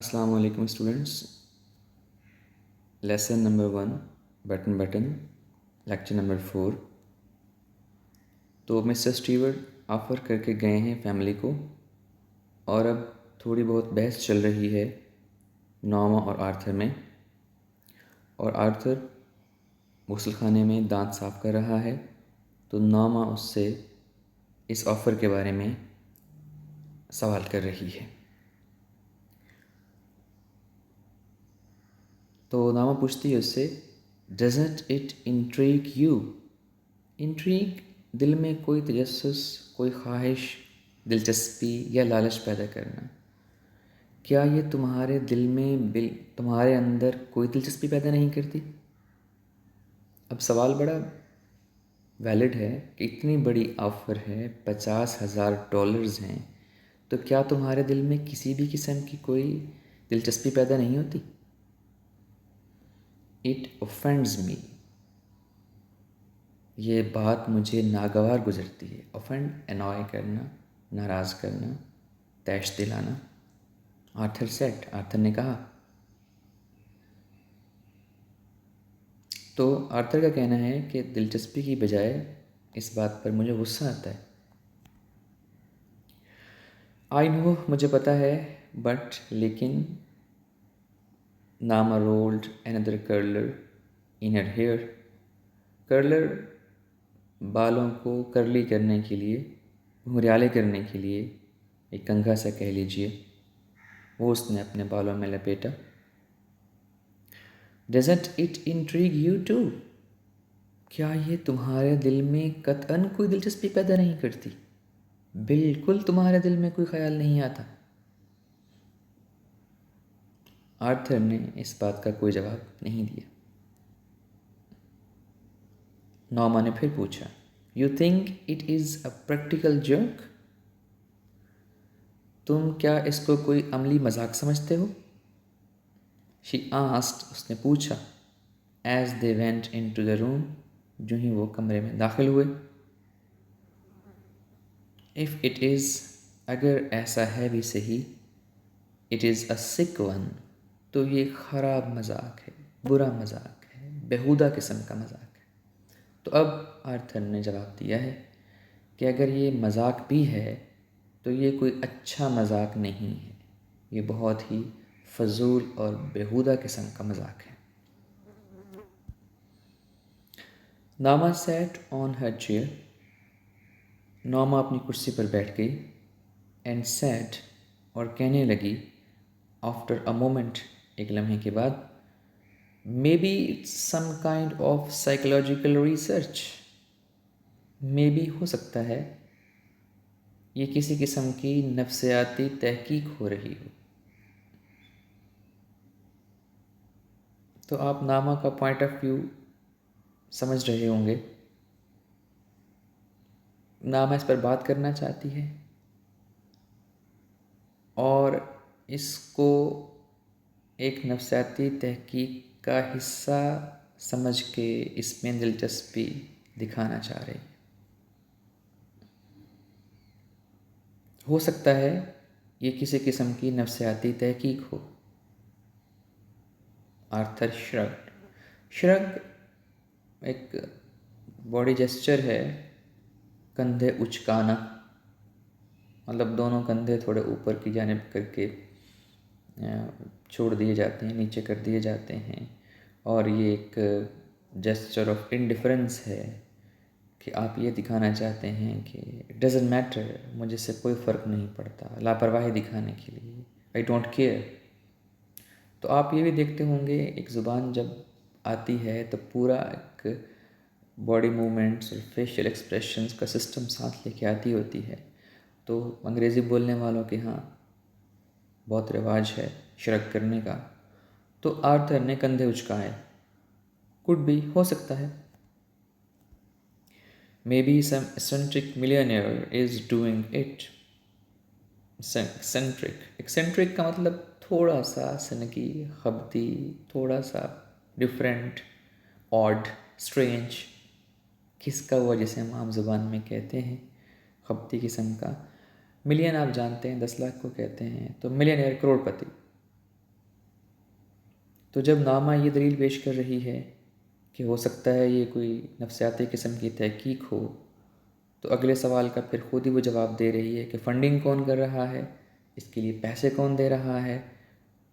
अस्सलाम वालेकुम students. Lesson number 1 button lecture number 4। तो मिस्टर स्टीवर्ट ऑफ़र करके गए हैं फैमिली को और अब थोड़ी बहुत बहस चल रही है नॉर्मा और आर्थर में। और आर्थर गुस्लखाने में दांत साफ़ कर रहा है तो नॉर्मा उससे इस ऑफ़र के बारे में सवाल कर रही है। तो नॉर्मा पूछती है उससे, doesn't it intrigue you? Intrigue दिल में कोई तजस्सुस, कोई ख्वाहिश, दिलचस्पी या लालच पैदा करना। क्या ये तुम्हारे दिल में तुम्हारे अंदर कोई दिलचस्पी पैदा नहीं करती? अब सवाल बड़ा वैलिड है कि इतनी बड़ी ऑफ़र है, $50,000 हैं, तो क्या तुम्हारे दिल में किसी भी किस्म की कोई दिलचस्पी पैदा नहीं होती? इट ऑफेंड्स मी, ये बात मुझे नागवार गुजरती है। ऑफेंड एनॉय करना, नाराज़ करना, तैश दिलाना। आर्थर सेट, आर्थर ने कहा। तो आर्थर का कहना है कि दिलचस्पी की बजाय इस बात पर मुझे गुस्सा आता है। आई नो, मुझे पता है, बट लेकिन नामा रोल्ड अनदर कर्लर इन हर हेयर। कर्लर बालों को कर्ली करने के लिए, घुंघराले करने के लिए एक कंघा सा कह लीजिए, वो उसने अपने बालों में लपेटा। Doesn't it intrigue you too? क्या ये तुम्हारे दिल में कतअन कोई दिलचस्पी पैदा नहीं करती? बिल्कुल तुम्हारे दिल में कोई ख्याल नहीं आता? आर्थर ने इस बात का कोई जवाब नहीं दिया। नॉर्मा ने फिर पूछा, you think it is a practical joke? तुम क्या इसको कोई अमली मजाक समझते हो? शी आस्क्ड, उसने पूछा, as they went into the room, जो ही वो कमरे में दाखिल हुए। इफ़ इट इज़, अगर ऐसा है भी सही, it is a sick one, तो ये ख़राब मजाक है, बुरा मजाक है, बेहुदा किस्म का मजाक है। तो अब आर्थर ने जवाब दिया है कि अगर ये मजाक भी है तो ये कोई अच्छा मजाक नहीं है, ये बहुत ही फजूल और बेहुदा किस्म का मजाक है। नामा सैट ऑन हर चेयर, नॉमा अपनी कुर्सी पर बैठ गई। एंड सैट, और कहने लगी, आफ्टर अ मोमेंट, एक लम्हे के बाद, maybe it's some kind of psychological research. Maybe हो सकता है ये किसी किस्म की नफ्सियाती तहकीक हो रही हो। तो आप नामा का पॉइंट ऑफ व्यू समझ रहे होंगे। नामा इस पर बात करना चाहती है और इसको एक नफ्सियाती तहकीक का हिस्सा समझ के इसमें दिलचस्पी दिखाना चाह रही है। हो सकता है ये किसी किस्म की नफ्सियाती तहकीक हो। आर्थर श्रग एक बॉडी जेस्चर है, कंधे उचकाना, मतलब दोनों कंधे थोड़े ऊपर की जानिब करके छोड़ दिए जाते हैं, नीचे कर दिए जाते हैं। और ये एक जेस्चर ऑफ इंडिफरेंस है कि आप ये दिखाना चाहते हैं कि इट डज़न्ट मैटर, मुझे से कोई फ़र्क नहीं पड़ता, लापरवाही दिखाने के लिए, आई डोंट केयर। तो आप ये भी देखते होंगे, एक ज़ुबान जब आती है तो पूरा एक बॉडी मूवमेंट्स और फेशियल एक्सप्रेशंस का सिस्टम साथ लेके आती होती है। तो अंग्रेज़ी बोलने वालों के यहाँ बहुत रिवाज है शरक करने का। तो आर्थर ने कंधे उचकाए। कुड भी, हो सकता है। Maybe some eccentric millionaire is doing it. Eccentric का मतलब थोड़ा सा सनकी, खबती, थोड़ा सा डिफरेंट, ऑड, स्ट्रेंज, खिसका हुआ, जिसे हम आम ज़ुबान में कहते हैं, खबती किस्म का। मिलियन आप जानते हैं 10 लाख को कहते हैं, तो मिलियनियर करोड़पति। तो जब नामा ये दलील पेश कर रही है कि हो सकता है ये कोई नफ्सियाती किस्म की तहकीक हो, तो अगले सवाल का फिर खुद ही वो जवाब दे रही है कि फ़ंडिंग कौन कर रहा है, इसके लिए पैसे कौन दे रहा है।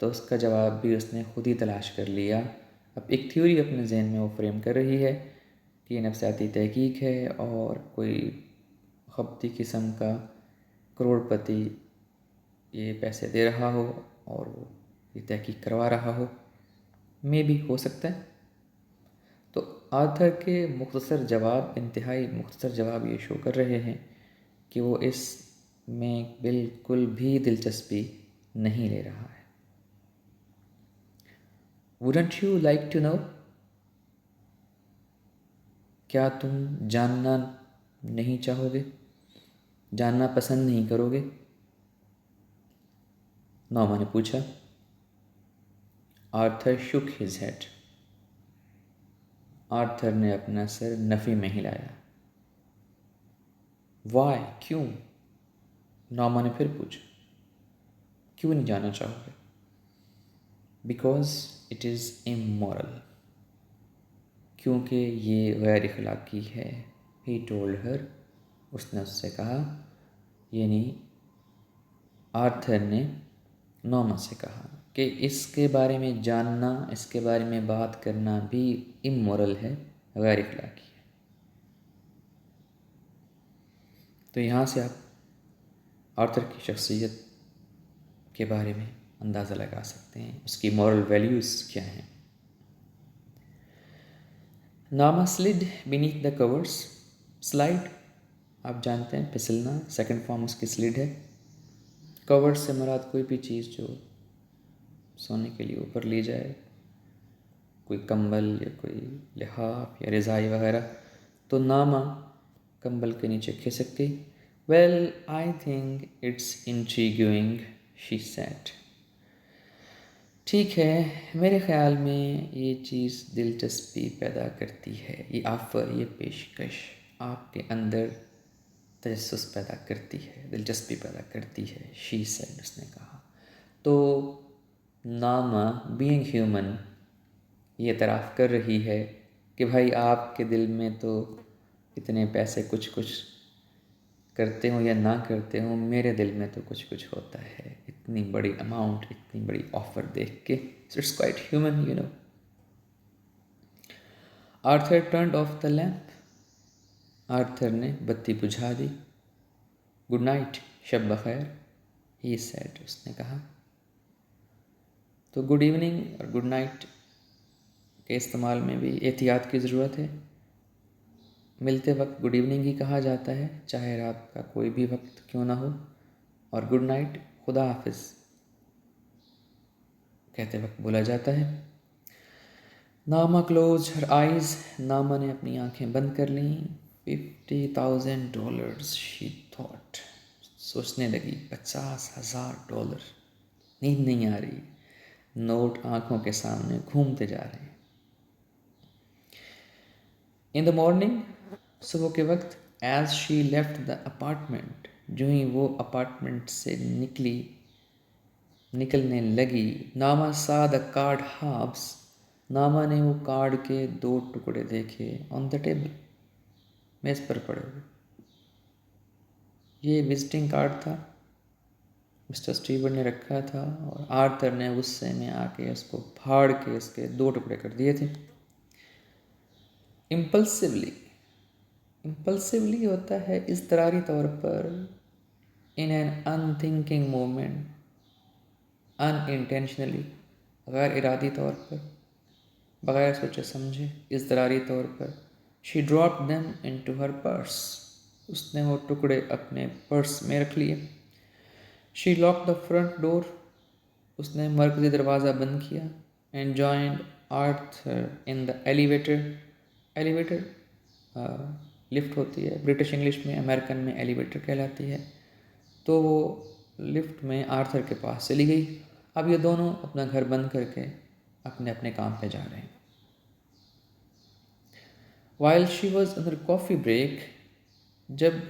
तो उसका जवाब भी उसने खुद ही तलाश कर लिया। अब एक थ्योरी अपने जहन में वो फ्रेम कर रही है कि ये नफ्सियाती तहकीक है और कोई खबती किस्म का करोड़पति ये पैसे दे रहा हो और वो ये तहकीक करवा रहा हो। मे भी हो सकता है। तो आर्थर के मुख्तसर जवाब, इंतहाई मुख्तसर जवाब ये शो कर रहे हैं कि वो इस में बिल्कुल भी दिलचस्पी नहीं ले रहा है। Wouldn't you like to know? क्या तुम जानना नहीं चाहोगे, जानना पसंद नहीं करोगे? नॉमा ने पूछा। Arthur shook his head. Arthur ने अपना सर नफ़ी में हिलाया। वाई, क्यों? नॉमा ने फिर पूछा। क्यों नहीं जानना चाहोगे? बिकॉज इट इज़ इमोरल, क्योंकि ये गैर इखलाकी है। ही टोल्ड हर, उसने उससे कहा, यानी आर्थर ने नॉमा से कहा कि इसके बारे में जानना, इसके बारे में बात करना भी इमोरल है, गैर इखलाकी है। तो यहाँ से आप आर्थर की शख्सियत के बारे में अंदाज़ा लगा सकते हैं, उसकी मॉरल वैल्यूज़ क्या हैं। नामा slid beneath the covers. Slide आप जानते हैं, फिसलना, सेकंड फॉर्म उसकी स्लिड है। कवर्स से मुराद कोई भी चीज़ जो सोने के लिए ऊपर ली जाए, कोई कंबल या कोई लिहाफ या रज़ाई वगैरह। तो नामा कंबल के नीचे खिसक गई। Well I think it's intriguing, she said. ठीक है, मेरे ख़्याल में ये चीज़ दिलचस्पी पैदा करती है। ये ऑफ़र, ये पेशकश आपके अंदर तजस्सुस पैदा करती है, दिलचस्पी पैदा करती है। शी सेड, उसने कहा। तो नामा बीइंग ह्यूमन ये एतराफ़ कर रही है कि भाई आपके दिल में तो इतने पैसे कुछ कुछ करते हो या ना करते हो, मेरे दिल में तो कुछ कुछ होता है। इतनी बड़ी अमाउंट, इतनी बड़ी ऑफ़र देख के, so it's quite human, you know. Arthur turned off the lamp. Arthur ने बत्ती बुझा दी। गुड नाइट, शब बखैर, ही सेड, उसने कहा। तो गुड इवनिंग और गुड नाइट के इस्तेमाल में भी एहतियात की ज़रूरत है। मिलते वक्त गुड इवनिंग ही कहा जाता है, चाहे रात का कोई भी वक्त क्यों ना हो। और गुड नाइट, खुदा हाफिज़ कहते वक्त बोला जाता है। नामा क्लोज हर आइज़। नामा ने अपनी आंखें बंद कर लीं। $50,000 शी थॉट। सोचने लगी, $50,000। नींद नहीं आ रही, नोट आंखों के सामने घूमते जा रहे हैं। इन द मॉर्निंग, सुबह के वक्त, as she left the apartment, जो ही वो अपार्टमेंट से निकलने लगी, नामा सा द कार्ड हाफ्स। नामा ने वो कार्ड के 2 टुकड़े देखे। ऑन द टेबल, मेज़ पर पड़े हुए। ये विजिटिंग कार्ड था, मिस्टर स्टीवन ने रखा था और आर्थर ने गुस्से में आके उसको फाड़ के इसके 2 टुकड़े कर दिए थे। इम्पल्सिवली होता है इज़्तिरारी तौर पर, in an unthinking moment, unintentionally, गैर इरादी तौर पर, बगैर सोचे समझे, इज़्तिरारी तौर पर। She dropped them into her purse. उसने वो टुकड़े अपने पर्स में रख लिए। She lock the front door. उसने मरकज़ी दरवाज़ा बंद किया। And joined Arthur in the elevator lift होती है, ब्रिटिश इंग्लिश में, अमेरिकन में एलिवेटर कहलाती है। तो वो लिफ्ट में आर्थर के पास चली गई। अब ये दोनों अपना घर बंद करके अपने अपने काम पे जा रहे हैं। While she was under coffee break, जब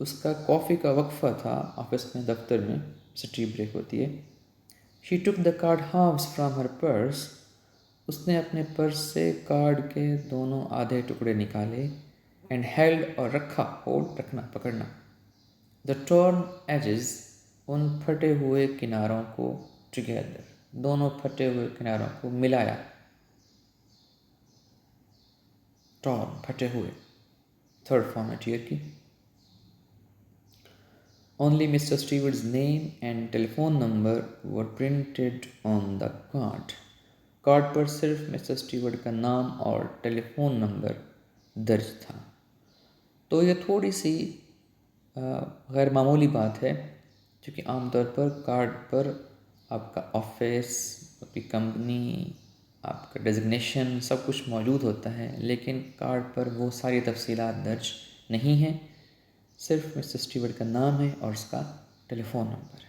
उसका कॉफ़ी का वक्फा था ऑफिस में, दफ्तर में, टी ब्रेक होती है। She took the card halves from her purse. उसने अपने पर्स से कार्ड के दोनों आधे टुकड़े निकाले एंड हेल्ड और रखा, होल्ड रखना, पकड़ना, द टॉर्न एजेस उन फटे हुए किनारों को, टुगेदर दोनों फटे हुए किनारों को मिलाया, टॉर्न फटे हुए, थर्ड फॉर्म है टीयर की। Only Mr. Stewart's name and telephone number were printed on the card. Card पर सिर्फ मिस्टर स्टीवर्ट का नाम और टेलीफोन नंबर दर्ज था। तो ये थोड़ी सी गैर मामूली बात है, क्योंकि आमतौर पर कार्ड पर आपका ऑफिस, आपकी कंपनी, आपका डेजिग्नेशन सब कुछ मौजूद होता है, लेकिन कार्ड पर वो सारी तफसीलात दर्ज नहीं हैं। सिर्फ मिस्टर स्टीवर्ट का नाम है और उसका टेलीफोन नंबर है।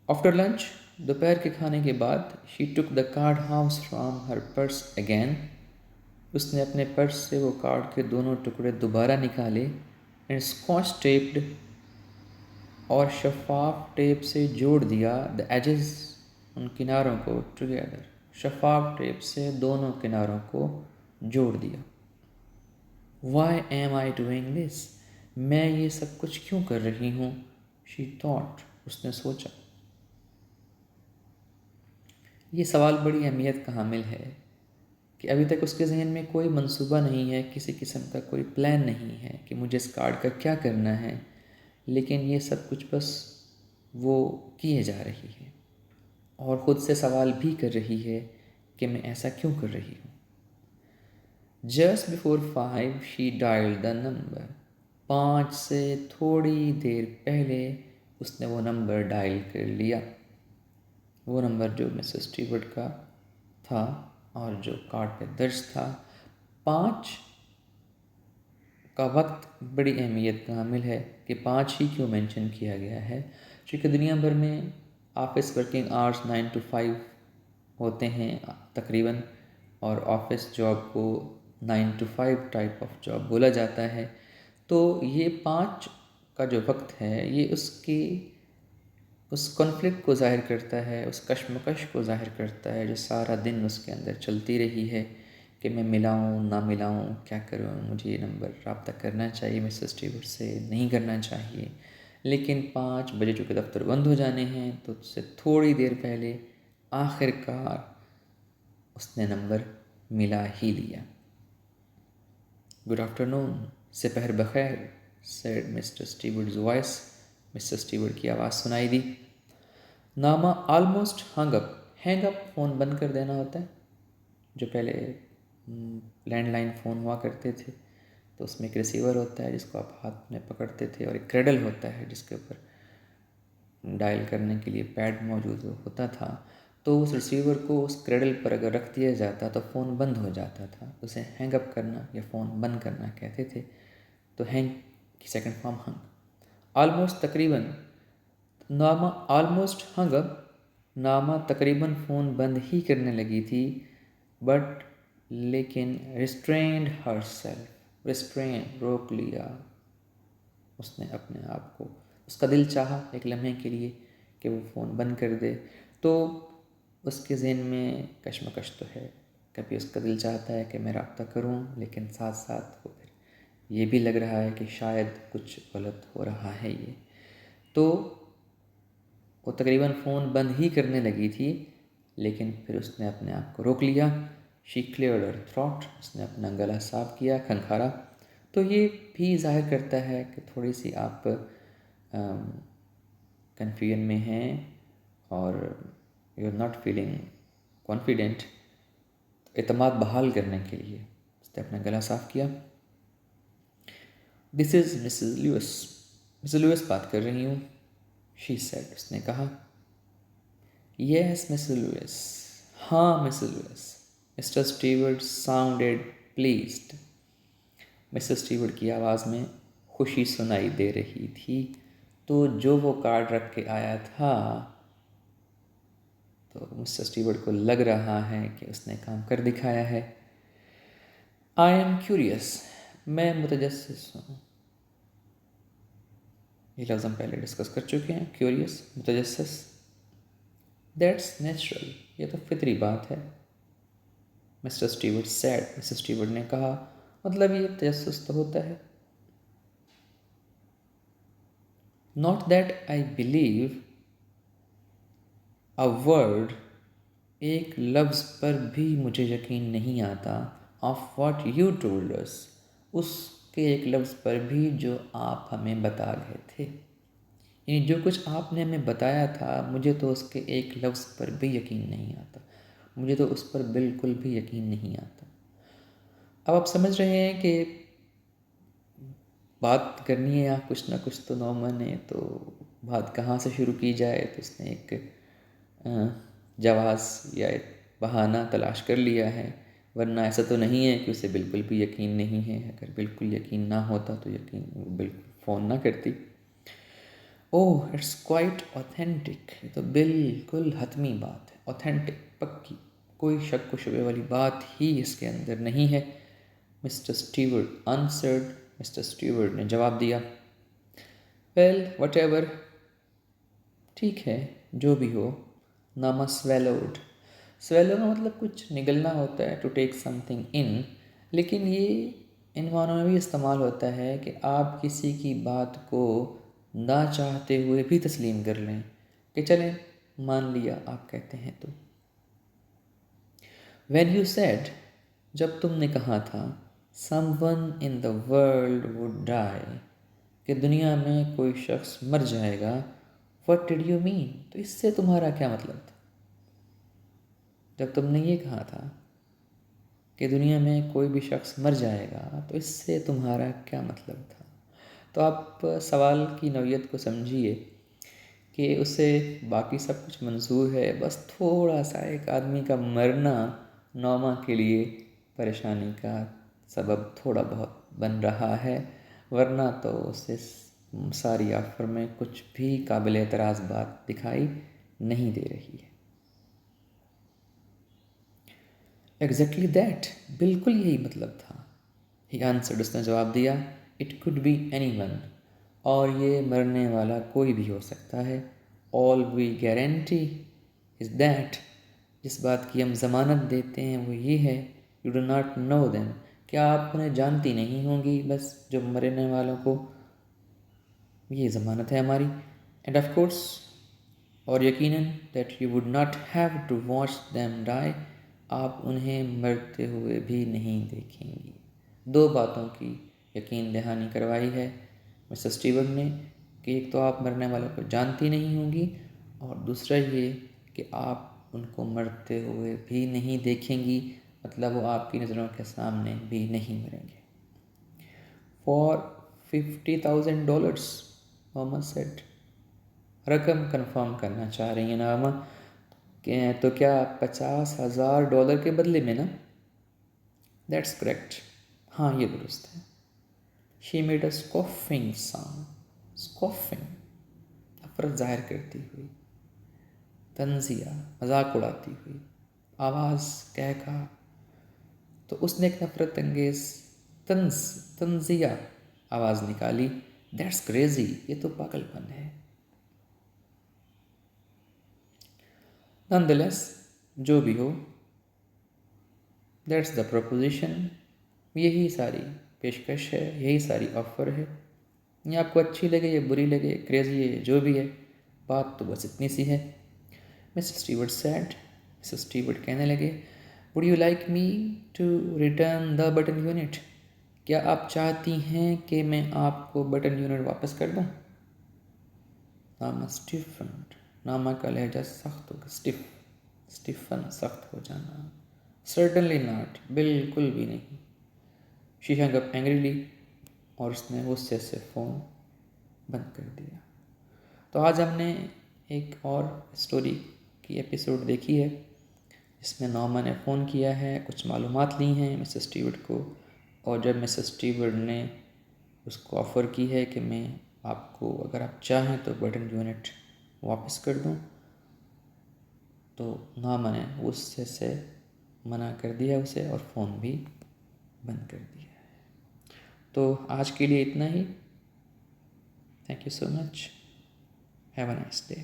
आफ्टर लंच, दोपहर के खाने के बाद, she took the card house from her purse again, उसने अपने पर्स से वो कार्ड के दोनों टुकड़े दोबारा निकाले एंड स्कॉच टेप्ड और शफाफ टेप से जोड़ दिया, द एजेस उन किनारों को, टुगेदर शफाफ टेप से दोनों किनारों को जोड़ दिया। Why am I doing this? मैं ये सब कुछ क्यों कर रही हूँ? She thought, उसने सोचा। ये सवाल बड़ी अहमियत का हामिल है कि अभी तक उसके जहन में कोई मंसूबा नहीं है, किसी किस्म का कोई प्लान नहीं है कि मुझे इस कार्ड का क्या करना है, लेकिन ये सब कुछ बस वो किए जा रही है और ख़ुद से सवाल भी कर रही है कि मैं ऐसा क्यों कर रही हूँ। Just before 5 she dialed the number. 5 से थोड़ी देर पहले उसने वो नंबर डायल कर लिया, वो नंबर जो मिस्टर स्टीवर्ट का था और जो कार्ड पे दर्ज था। 5 का वक्त बड़ी अहमियत का हामिल है कि 5 ही क्यों मेंशन किया गया है, क्योंकि दुनिया भर में ऑफिस वर्किंग आवर्स 9 to 5 होते हैं तकरीबन, और ऑफिस जॉब को 9 to 5 टाइप ऑफ जॉब बोला जाता है। तो ये 5 का जो वक्त है ये उस कॉन्फ्लिक्ट को ज़ाहिर करता है, उस कश्मकश को ज़ाहिर करता है जो सारा दिन उसके अंदर चलती रही है कि मैं मिलाऊं ना मिलाऊं, क्या करूं, मुझे ये नंबर रब्ता करना चाहिए मिस्टर स्टीवर्ट से, नहीं करना चाहिए। लेकिन 5 बजे चूँकि दफ्तर बंद हो जाने हैं तो उससे थोड़ी देर पहले आखिरकार उसने नंबर मिला ही लिया। गुड आफ्टरनून, दोपहर बखैर, said mister Stewart's voice, mister Stewart की आवाज़ सुनाई दी। नामा almost hung up, hang up phone बंद कर देना होता है, जो पहले लैंडलाइन फ़ोन हुआ करते थे तो उसमें एक रिसीवर होता है जिसको आप हाथ में पकड़ते थे और एक क्रेडल होता है जिसके ऊपर डायल करने के लिए पैड मौजूद होता था। तो उस रिसीवर को उस क्रेडल पर अगर रख दिया जाता तो फ़ोन बंद हो जाता था, उसे हैंग अप करना या फ़ोन बंद करना कहते थे। तो हैंग की सेकंड फॉर्म हंग। ऑलमोस्ट तकरीबन, नामा ऑलमोस्ट हंग अप, नामा तकरीबन फ़ोन बंद ही करने लगी थी, बट लेकिन रिस्ट्रेंड हर सेल्फ, रिस्ट्रेन रोक लिया उसने अपने आप को। उसका दिल चाहा एक लम्हे के लिए कि वो फ़ोन बंद कर दे, तो उसके ज़हन में कश्मकश तो है। कभी उसका दिल चाहता है कि मैं रब्ता करूं, लेकिन साथ साथ वो फिर ये भी लग रहा है कि शायद कुछ गलत हो रहा है ये। तो वो तकरीबन फ़ोन बंद ही करने लगी थी, लेकिन फिर उसने अपने आप को रोक लिया। शी क्लियर्ड हर थ्रोट, उसने अपना गला साफ किया, खंखारा। तो ये भी जाहिर करता है कि थोड़ी सी आप कन्फ्यूजन में हैं और you are not feeling confident. एतमाद बहाल करने के लिए उसने अपना गला साफ किया। This is Mrs Lewis, Mrs Lewis बात कर रही हूँ, शी सेड, उसने कहा। यस मिसेस लुइस, हाँ Mrs Lewis. Mr Stewart sounded pleased, Mrs Stewart की आवाज़ में खुशी सुनाई दे रही थी। तो जो वो कार्ड रख के आया था तो मिस्टर स्टीवर्ट को लग रहा है कि उसने काम कर दिखाया है। आई एम क्यूरियस, मैं मुतजस्सिस हूँ। ये लफ्ज़ हम पहले डिस्कस कर चुके हैं, क्यूरियस, मुतजस्सिस। दैट्स नेचुरल, ये तो फितरी बात है। Mr Stewart sad, Mrs Stewart ने कहा, मतलब ये तजस्सुस तो होता है। Not that I believe a word, एक लफ्ज़ पर भी मुझे यकीन नहीं आता, of what you told us, उसके एक लफ्ज़ पर भी जो आप हमें बता गए थे। यानी जो कुछ आपने हमें बताया था, मुझे तो उसके एक लफ्ज़ पर भी यकीन नहीं आता, मुझे तो उस पर बिल्कुल भी यकीन नहीं आता। अब आप समझ रहे हैं कि बात करनी है या कुछ ना कुछ तो नॉर्मन ने तो बात कहाँ से शुरू की जाए, तो उसने एक जवाज़ या एक बहाना तलाश कर लिया है। वरना ऐसा तो नहीं है कि उसे बिल्कुल भी यकीन नहीं है। अगर बिल्कुल यकीन ना होता तो यकीन बिल्कुल फ़ोन ना करती। ओह इट्स क्वाइट ऑथेंटिक, ये तो बिल्कुल हतमी बात है, ऑथेंटिक, पक्की, कोई शक व शुबे वाली बात ही इसके अंदर नहीं है। Mr Stewart answered, mister Stewart ने जवाब दिया, वेल वट एवर, ठीक है जो भी हो। नामा स्वेलोड, स्वेलो का मतलब कुछ निगलना होता है, टू टेक समथिंग इन, लेकिन ये इन मानों में भी इस्तेमाल होता है कि आप किसी की बात को ना चाहते हुए भी तस्लीम कर लें कि चलें मान लिया आप कहते हैं तो। When you said, जब तुमने कहा था, someone in the world would die, कि दुनिया में कोई शख्स मर जाएगा, what did you mean, तो इससे तुम्हारा क्या मतलब था। जब तुमने ये कहा था कि दुनिया में कोई भी शख्स मर जाएगा, तो इससे तुम्हारा क्या मतलब था। तो आप सवाल की नौइयत को समझिए कि उसे बाकी सब कुछ मंजूर है, बस थोड़ा सा एक आदमी का मरना नौमा के लिए परेशानी का सबब थोड़ा बहुत बन रहा है, वरना तो उसे सारी ऑफर में कुछ भी काबिल एतराज़ बात दिखाई नहीं दे रही है। एग्जैक्टली दैट, बिल्कुल यही मतलब था। ही आंसर्ड, उसने जवाब दिया, इट कुड बी एनीवन, और ये मरने वाला कोई भी हो सकता है। All we guarantee is that, जिस बात की हम ज़मानत देते हैं वो ये है, you do not know them, क्या आप उन्हें जानती नहीं होंगी, बस जो मरने वालों को, ये ज़मानत है हमारी। एंड ऑफ कोर्स, और यकीनन, that you would not have to watch them die, आप उन्हें मरते हुए भी नहीं देखेंगी। दो बातों की यकीन दहानी करवाई है मिस्टर स्टीवर्ट ने, कि एक तो आप मरने वालों को जानती नहीं होंगी, और दूसरा ये कि आप उनको मरते हुए भी नहीं देखेंगी, मतलब वो आपकी नज़रों के सामने भी नहीं मरेंगे। फॉर $50,000, मोहम्मद सेड, रकम कंफर्म करना चाह रही हैं नामा, तो क्या $50,000 के बदले में ना। दैट्स करेक्ट, हाँ ये दुरुस्त है। शी मेड अ स्कॉफिंग साउंड, स्कॉफिंग, नफरत जाहिर करती हुई, तंजिया, मजाक उड़ाती हुई, आवाज़ कह कहा, तो उसने एक नफरत अंगेज तंजिया आवाज़ निकाली, दैट्स क्रेजी, ये तो पागलपन है। नॉनदलेस, जो भी हो, दैट्स द प्रपोजिशन, यही सारी पेशकश है, यही सारी ऑफ़र है। ये आपको अच्छी लगे या बुरी लगे, क्रेजी है, जो भी है, बात तो बस इतनी सी है। Mr Stewart said, Mr Stewart कहने लगे, would you like me to return the button unit, क्या आप चाहती हैं कि मैं आपको बटन यूनिट वापस कर दूँ। नामा स्टीफन, नामा का लहजा सख्त हो, स्टीफन, सख्त हो जाना। सर्टनली नॉट, बिल्कुल भी नहीं। शी हंग अप एंग्रीली, और उसने गुस्से से फ़ोन बंद कर दिया। तो आज हमने एक और स्टोरी की एपिसोड देखी है, जिसमें नॉमा ने फ़ोन किया है, कुछ मालूमात ली हैं मिस्टर स्टीवर्ट को, और जब मिस्टर स्टीवर्ट ने उसको ऑफ़र की है कि मैं आपको, अगर आप चाहें तो बटन यूनिट वापस कर दूं, तो नॉमा ने गुस्से से मना कर दिया उसे, और फ़ोन भी बंद कर दिया। तो आज के लिए इतना ही। Thank you so much, have a nice day.